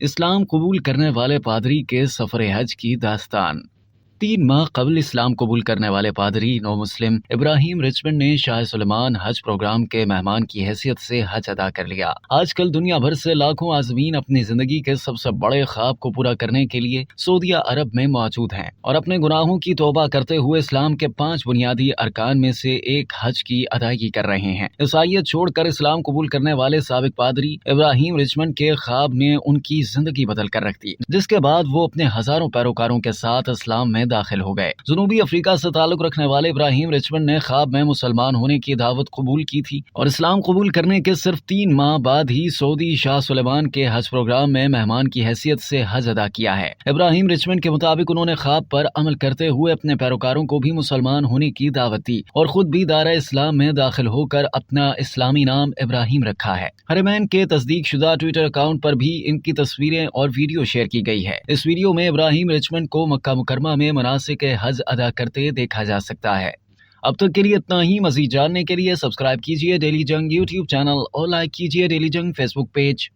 इस्लाम कबूल करने वाले पादरी के सफर हज की दास्तान। 3 माह कबल इस्लाम कबूल करने वाले पादरी नौ मुस्लिम इब्राहिम रिचमंड ने शाह सुलेमान हज प्रोग्राम के मेहमान की हैसियत से हज अदा कर लिया। आजकल दुनिया भर से लाखों आज़मीन अपनी जिंदगी के सबसे बड़े ख्वाब को पूरा करने के लिए सऊदी अरब में मौजूद हैं और अपने गुनाहों की तौबा करते हुए इस्लाम के 5 बुनियादी अरकान में से एक हज की अदायगी कर रहे हैं। ईसाईयत छोड़कर इस्लाम कबूल करने वाले साबिक पादरी इब्राहिम रिचमंड के ख्वाब ने उनकी जिंदगी बदल कर रख दी, जिसके बाद वो अपने हजारों पैरोकारों के साथ इस्लाम में दाखिल हो गए। जनूबी अफ्रीका से ताल्लुक रखने वाले इब्राहिम रिचमंड ने ख्वाब में मुसलमान होने की दावत कबूल की थी और इस्लाम कबूल करने के सिर्फ 3 माह बाद ही सऊदी शाह सुलेमान के हज प्रोग्राम में मेहमान की हैसियत से हज अदा किया है। इब्राहिम रिचमंड के मुताबिक उन्होंने ख्वाब पर अमल करते हुए अपने पैरोकारों को भी मुसलमान होने की दावत दी और खुद भी दायरा इस्लाम में दाखिल होकर अपना इस्लामी नाम इब्राहिम रखा है। हरमैन के तस्दीक शुदा ट्विटर अकाउंट पर भी इनकी तस्वीरें और वीडियो शेयर की गई है। इस वीडियो में इब्राहिम रिचमंड को मक्का मुकरमा में मनासिक हज अदा करते देखा जा सकता है। अब तक के लिए इतना ही। मजीद जानने के लिए सब्सक्राइब कीजिए डेली जंग यूट्यूब चैनल और लाइक कीजिए डेली जंग फेसबुक पेज।